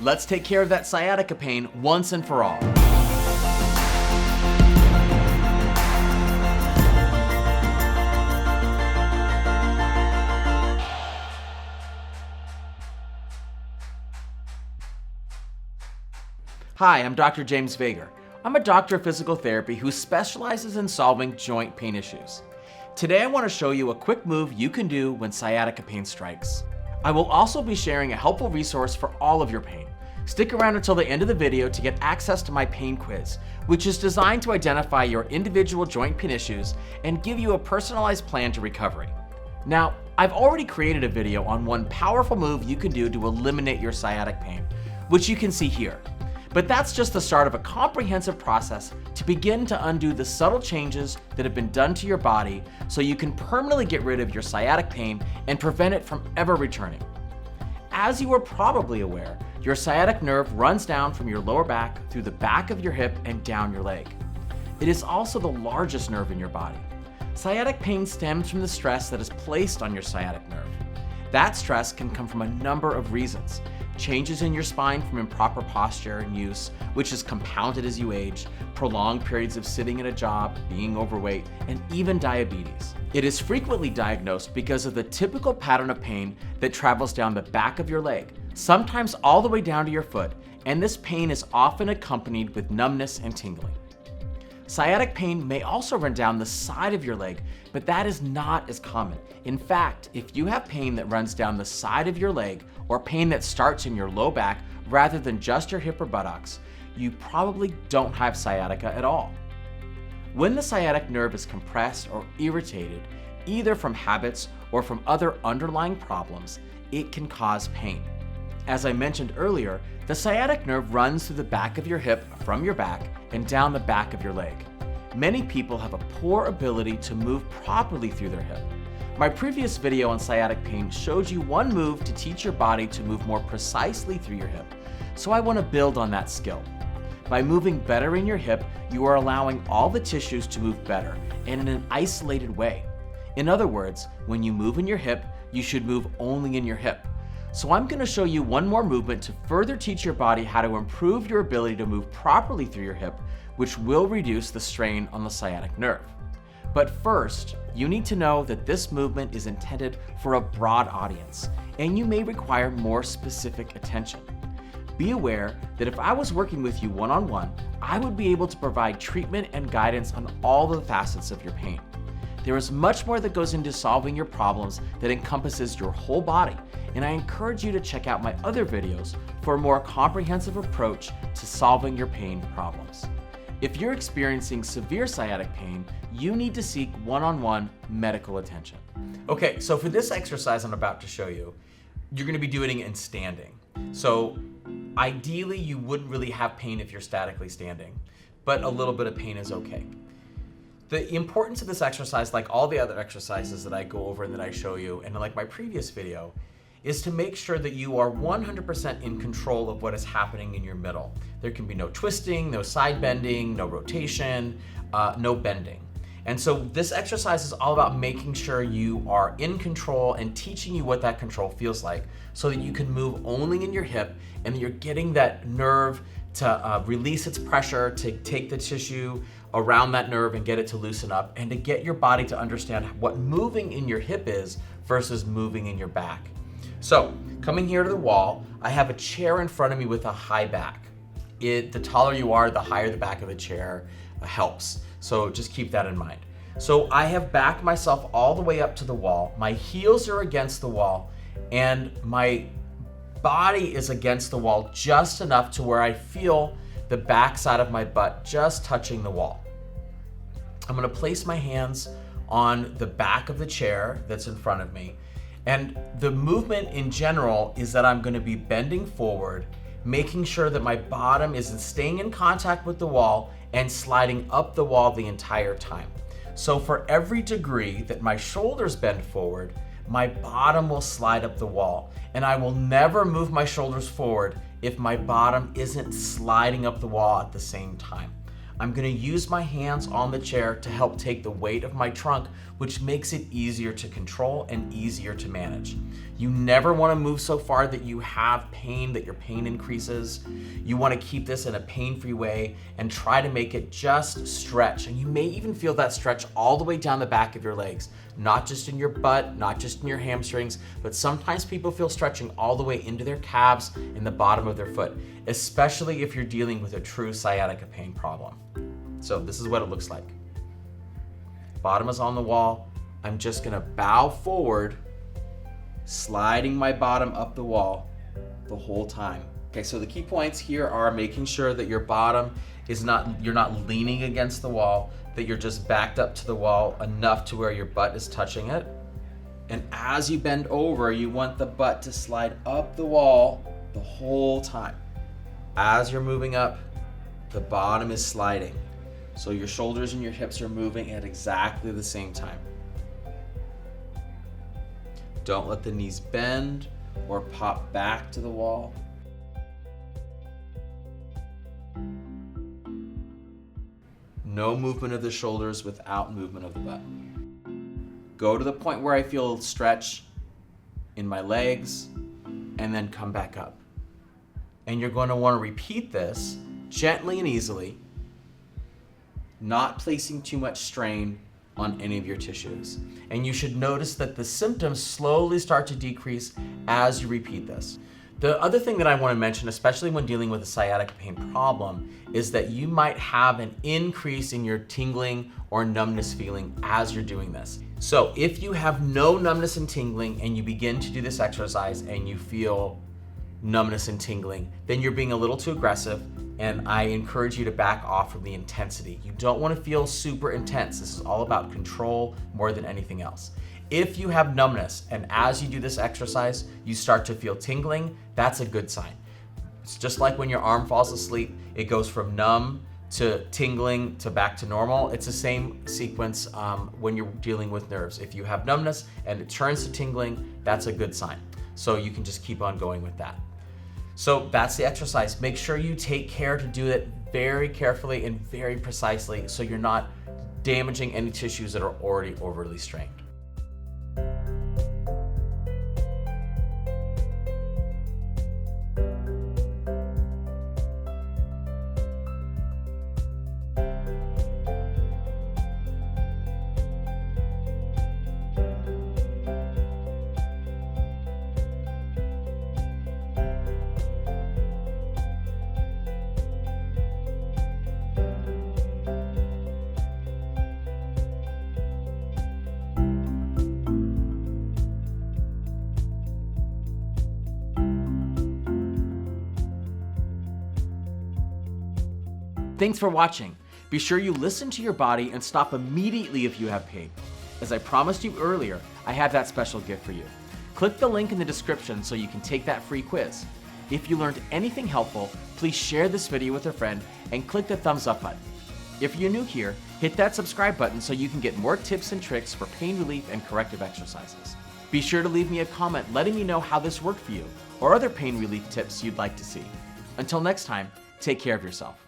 Let's take care of that sciatica pain once and for all. Hi, I'm Dr. James Vegher. I'm a doctor of physical therapy who specializes in solving joint pain issues. Today I want to show you a quick move you can do when sciatica pain strikes. I will also be sharing a helpful resource for all of your pain. Stick around until the end of the video to get access to my pain quiz, which is designed to identify your individual joint pain issues and give you a personalized plan to recovery. Now, I've already created a video on one powerful move you can do to eliminate your sciatic pain, which you can see here. But that's just the start of a comprehensive process to begin to undo the subtle changes that have been done to your body so you can permanently get rid of your sciatic pain and prevent it from ever returning. As you are probably aware, your sciatic nerve runs down from your lower back through the back of your hip and down your leg. It is also the largest nerve in your body. Sciatic pain stems from the stress that is placed on your sciatic nerve. That stress can come from a number of reasons. Changes in your spine from improper posture and use, which is compounded as you age, prolonged periods of sitting at a job, being overweight, and even diabetes. It is frequently diagnosed because of the typical pattern of pain that travels down the back of your leg, sometimes all the way down to your foot, and this pain is often accompanied with numbness and tingling. Sciatic pain may also run down the side of your leg, but that is not as common. In fact, if you have pain that runs down the side of your leg or pain that starts in your low back rather than just your hip or buttocks, you probably don't have sciatica at all. When the sciatic nerve is compressed or irritated, either from habits or from other underlying problems, it can cause pain. As I mentioned earlier, the sciatic nerve runs through the back of your hip from your back and down the back of your leg. Many people have a poor ability to move properly through their hip. My previous video on sciatic pain showed you one move to teach your body to move more precisely through your hip, so I want to build on that skill. By moving better in your hip, you are allowing all the tissues to move better and in an isolated way. In other words, when you move in your hip, you should move only in your hip. So I'm going to show you one more movement to further teach your body how to improve your ability to move properly through your hip, which will reduce the strain on the sciatic nerve. But first, you need to know that this movement is intended for a broad audience, and you may require more specific attention. Be aware that if I was working with you one-on-one, I would be able to provide treatment and guidance on all the facets of your pain. There is much more that goes into solving your problems that encompasses your whole body, and I encourage you to check out my other videos for a more comprehensive approach to solving your pain problems. If you're experiencing severe sciatic pain, you need to seek one-on-one medical attention. Okay, so for this exercise I'm about to show you, you're going to be doing it in standing. So ideally, you wouldn't really have pain if you're statically standing, but a little bit of pain is okay. The importance of this exercise, like all the other exercises that I go over and that I show you, and like my previous video, is to make sure that you are 100% in control of what is happening in your middle. There can be no twisting, no side bending, no rotation, no bending. And so this exercise is all about making sure you are in control and teaching you what that control feels like so that you can move only in your hip and you're getting that nerve to release its pressure, to take the tissue around that nerve and get it to loosen up, and to get your body to understand what moving in your hip is versus moving in your back. So, coming here to the wall, I have a chair in front of me with a high back. The taller you are, the higher the back of the chair helps. So just keep that in mind. So I have backed myself all the way up to the wall. My heels are against the wall, and my body is against the wall just enough to where I feel the back side of my butt just touching the wall. I'm gonna place my hands on the back of the chair that's in front of me. And the movement in general is that I'm gonna be bending forward, making sure that my bottom is staying in contact with the wall and sliding up the wall the entire time. So for every degree that my shoulders bend forward, my bottom will slide up the wall, and I will never move my shoulders forward if my bottom isn't sliding up the wall at the same time. I'm gonna use my hands on the chair to help take the weight of my trunk, which makes it easier to control and easier to manage. You never want to move so far that you have pain, that your pain increases. You want to keep this in a pain-free way and try to make it just stretch. And you may even feel that stretch all the way down the back of your legs, not just in your butt, not just in your hamstrings, but sometimes people feel stretching all the way into their calves and the bottom of their foot, especially if you're dealing with a true sciatica pain problem. So this is what it looks like. Bottom is on the wall. I'm just gonna bow forward, sliding my bottom up the wall the whole time. Okay, so the key points here are making sure that your bottom is you're not leaning against the wall, that you're just backed up to the wall enough to where your butt is touching it. And as you bend over, you want the butt to slide up the wall the whole time. As you're moving up, the bottom is sliding. So your shoulders and your hips are moving at exactly the same time. Don't let the knees bend or pop back to the wall. No movement of the shoulders without movement of the butt. Go to the point where I feel stretch in my legs and then come back up. And you're going to want to repeat this gently and easily, not placing too much strain on any of your tissues. And you should notice that the symptoms slowly start to decrease as you repeat this. The other thing that I want to mention, especially when dealing with a sciatic pain problem, is that you might have an increase in your tingling or numbness feeling as you're doing this. So if you have no numbness and tingling and you begin to do this exercise and you feel numbness and tingling, then you're being a little too aggressive, and I encourage you to back off from the intensity. You don't want to feel super intense. This is all about control more than anything else. If you have numbness and as you do this exercise, you start to feel tingling, that's a good sign. It's just like when your arm falls asleep, it goes from numb to tingling to back to normal. It's the same sequence when you're dealing with nerves. If you have numbness and it turns to tingling, that's a good sign. So you can just keep on going with that. So that's the exercise. Make sure you take care to do it very carefully and very precisely so you're not damaging any tissues that are already overly strained. Thanks for watching. Be sure you listen to your body and stop immediately if you have pain. As I promised you earlier, I have that special gift for you. Click the link in the description so you can take that free quiz. If you learned anything helpful, please share this video with a friend and click the thumbs up button. If you're new here, hit that subscribe button so you can get more tips and tricks for pain relief and corrective exercises. Be sure to leave me a comment letting me know how this worked for you or other pain relief tips you'd like to see. Until next time, take care of yourself.